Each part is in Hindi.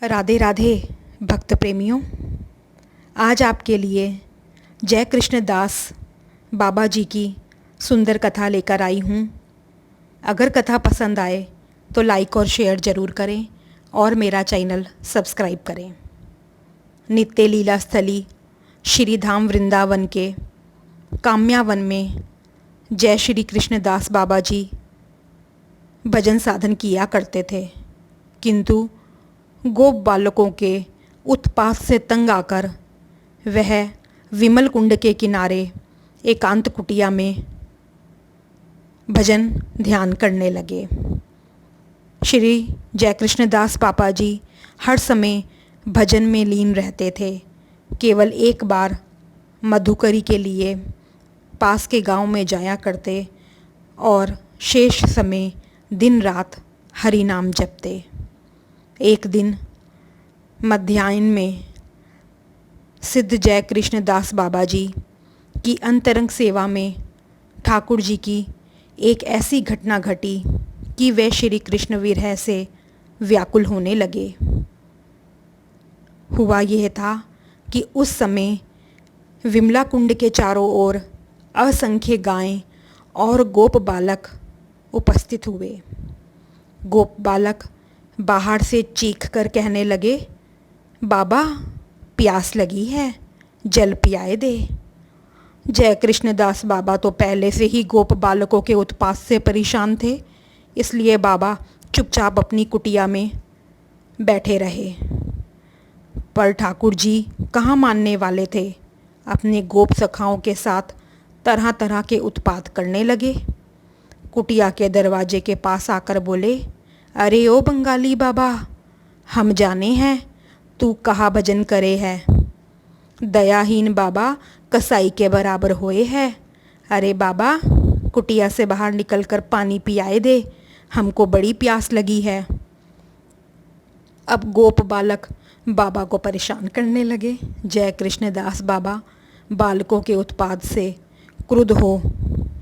राधे राधे भक्त प्रेमियों। आज आपके लिए जय कृष्ण दास बाबा जी की सुंदर कथा लेकर आई हूँ। अगर कथा पसंद आए तो लाइक और शेयर ज़रूर करें और मेरा चैनल सब्सक्राइब करें। नित्य लीला स्थली श्री धाम वृंदावन के काम्यावन में जय श्री कृष्ण दास बाबा जी भजन साधन किया करते थे, किंतु गोप बालकों के उत्पात से तंग आकर वह विमल कुंड के किनारे एकांत कुटिया में भजन ध्यान करने लगे। श्री जय कृष्णदास पापा जी हर समय भजन में लीन रहते थे। केवल एक बार मधुकरी के लिए पास के गांव में जाया करते और शेष समय दिन रात हरि नाम जपते। एक दिन मध्याह्न में सिद्ध जय कृष्ण दास बाबा जी की अंतरंग सेवा में ठाकुर जी की एक ऐसी घटना घटी कि वे श्री कृष्ण विरह से व्याकुल होने लगे। हुआ यह था कि उस समय विमला कुंड के चारों ओर असंख्य गायें और गोप बालक उपस्थित हुए। गोप बालक बाहर से चीख कर कहने लगे, बाबा प्यास लगी है, जल पियाए दे। जय कृष्णदास बाबा तो पहले से ही गोप बालकों के उत्पात से परेशान थे, इसलिए बाबा चुपचाप अपनी कुटिया में बैठे रहे। पर ठाकुर जी कहाँ मानने वाले थे। अपने गोप सखाओं के साथ तरह तरह के उत्पात करने लगे। कुटिया के दरवाजे के पास आकर बोले, अरे ओ बंगाली बाबा, हम जाने हैं तू कहाँ भजन करे है। दयाहीन बाबा कसाई के बराबर होए है। अरे बाबा, कुटिया से बाहर निकलकर पानी पियाए दे, हमको बड़ी प्यास लगी है। अब गोप बालक बाबा को परेशान करने लगे। जय कृष्णदास बाबा बालकों के उत्पात से क्रुद्ध हो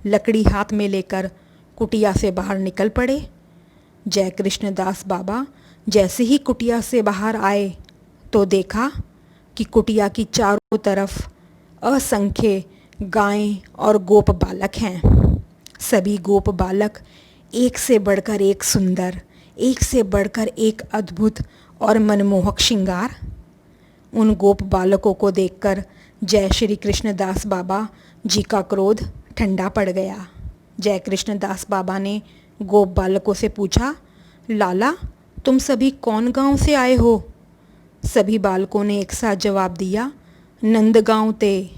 लकड़ी हाथ में लेकर कुटिया से बाहर निकल पड़े। जय कृष्णदास बाबा जैसे ही कुटिया से बाहर आए तो देखा कि कुटिया की चारों तरफ असंख्य गायें और गोप बालक हैं। सभी गोप बालक एक से बढ़कर एक सुंदर, एक से बढ़कर एक अद्भुत और मनमोहक श्रृंगार। उन गोप बालकों को देखकर जय श्री कृष्णदास बाबा जी का क्रोध ठंडा पड़ गया। जय कृष्णदास बाबा ने गोप बालकों से पूछा, लाला तुम सभी कौन गांव से आए हो। सभी बालकों ने एक साथ जवाब दिया, नंदगांव ते।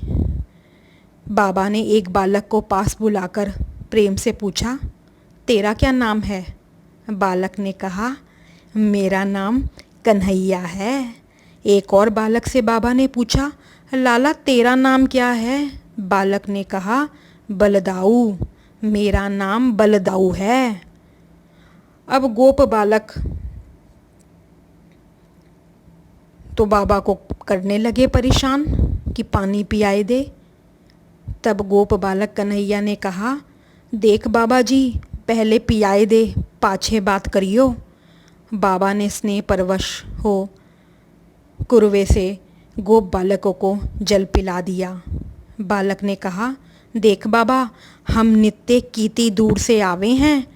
बाबा ने एक बालक को पास बुलाकर प्रेम से पूछा, तेरा क्या नाम है। बालक ने कहा, मेरा नाम कन्हैया है। एक और बालक से बाबा ने पूछा, लाला तेरा नाम क्या है। बालक ने कहा, बलदाऊ, मेरा नाम बलदाऊ है। अब गोप बालक तो बाबा को करने लगे परेशान कि पानी पियाए दे। तब गोप बालक कन्हैया ने कहा, देख बाबा जी, पहले पियाए दे, पाछे बात करियो। बाबा ने स्नेह परवश हो कुरवे से गोप बालकों को जल पिला दिया। बालक ने कहा, देख बाबा, हम नित्य कीती दूर से आवे हैं,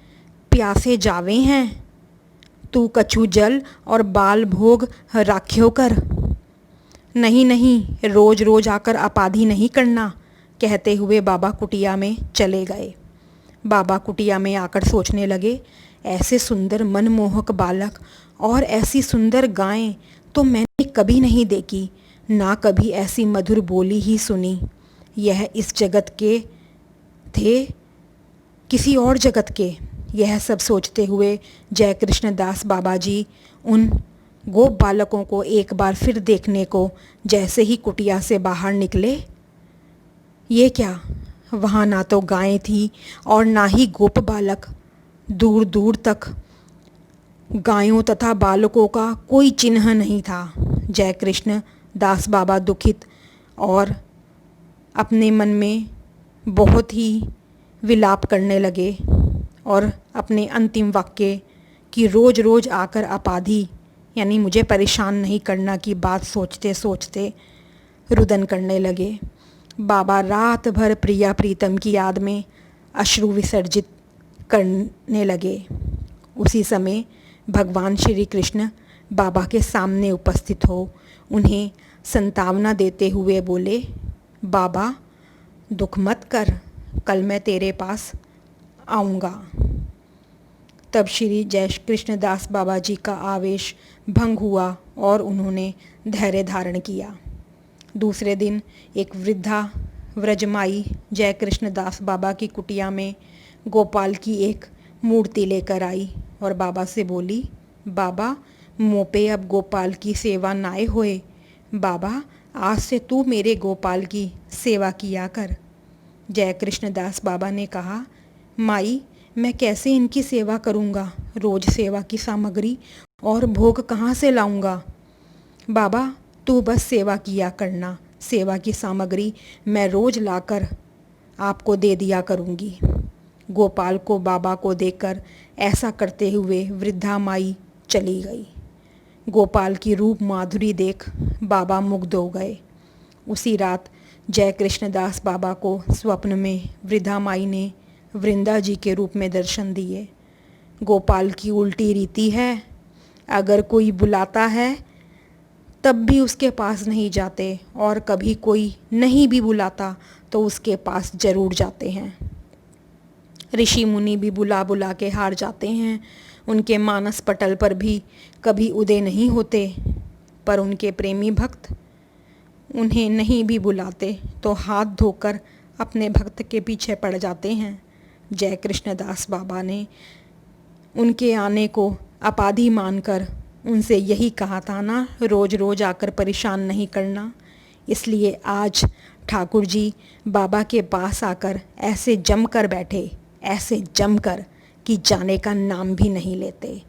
प्यासे जावे हैं। तू कछु जल और बाल भोग राख्यो कर। नहीं नहीं, रोज रोज आकर अपाधी नहीं करना, कहते हुए बाबा कुटिया में चले गए। बाबा कुटिया में आकर सोचने लगे, ऐसे सुंदर मनमोहक बालक और ऐसी सुंदर गायें तो मैंने कभी नहीं देखी, ना कभी ऐसी मधुर बोली ही सुनी। यह इस जगत के थे किसी और जगत के। यह सब सोचते हुए जय कृष्णदास बाबा जी उन गोप बालकों को एक बार फिर देखने को जैसे ही कुटिया से बाहर निकले, ये क्या, वहाँ ना तो गायें थी और ना ही गोप बालक। दूर दूर तक गायों तथा बालकों का कोई चिन्ह नहीं था। जय कृष्ण दास बाबा दुखित और अपने मन में बहुत ही विलाप करने लगे और अपने अंतिम वाक्य कि रोज़ रोज़ आकर अपाधी यानी मुझे परेशान नहीं करना की बात सोचते सोचते रुदन करने लगे। बाबा रात भर प्रिया प्रीतम की याद में अश्रु विसर्जित करने लगे। उसी समय भगवान श्री कृष्ण बाबा के सामने उपस्थित हो उन्हें संतावना देते हुए बोले, बाबा दुख मत कर, कल मैं तेरे पास आऊँगा। तब श्री जय कृष्णदास बाबा जी का आवेश भंग हुआ और उन्होंने धैर्य धारण किया। दूसरे दिन एक वृद्धा व्रजमाई जय कृष्णदास बाबा की कुटिया में गोपाल की एक मूर्ति लेकर आई और बाबा से बोली, बाबा मोपे अब गोपाल की सेवा नाए होए, बाबा आज से तू मेरे गोपाल की सेवा किया कर। जय कृष्णदास बाबा ने कहा, माई मैं कैसे इनकी सेवा करूँगा, रोज सेवा की सामग्री और भोग कहाँ से लाऊंगा। बाबा तू बस सेवा किया करना, सेवा की सामग्री मैं रोज लाकर आपको दे दिया करूँगी। गोपाल को बाबा को देकर ऐसा करते हुए वृद्धा माई चली गई। गोपाल की रूप माधुरी देख बाबा मुग्ध हो गए। उसी रात जय कृष्णदास बाबा को स्वप्न में वृद्धा माई ने वृंदा जी के रूप में दर्शन दिए। गोपाल की उल्टी रीति है, अगर कोई बुलाता है तब भी उसके पास नहीं जाते और कभी कोई नहीं भी बुलाता तो उसके पास जरूर जाते हैं। ऋषि मुनि भी बुला बुला के हार जाते हैं, उनके मानस पटल पर भी कभी उदय नहीं होते, पर उनके प्रेमी भक्त उन्हें नहीं भी बुलाते तो हाथ धोकर अपने भक्त के पीछे पड़ जाते हैं। जय कृष्णदास बाबा ने उनके आने को अपाधि मानकर उनसे यही कहा था ना, रोज़ रोज़ आकर परेशान नहीं करना। इसलिए आज ठाकुर जी बाबा के पास आकर ऐसे जम कर बैठे, ऐसे जम कर कि जाने का नाम भी नहीं लेते।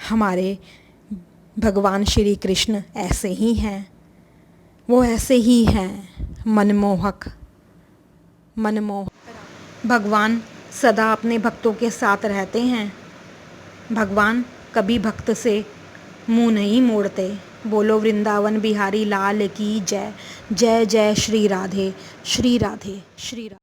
हमारे भगवान श्री कृष्ण ऐसे ही हैं, वो ऐसे ही हैं, मनमोहक। भगवान सदा अपने भक्तों के साथ रहते हैं। भगवान कभी भक्त से मुंह नहीं मोड़ते। बोलो वृंदावन बिहारी लाल की जय। जय जय श्री राधे श्री राधे श्री राधे।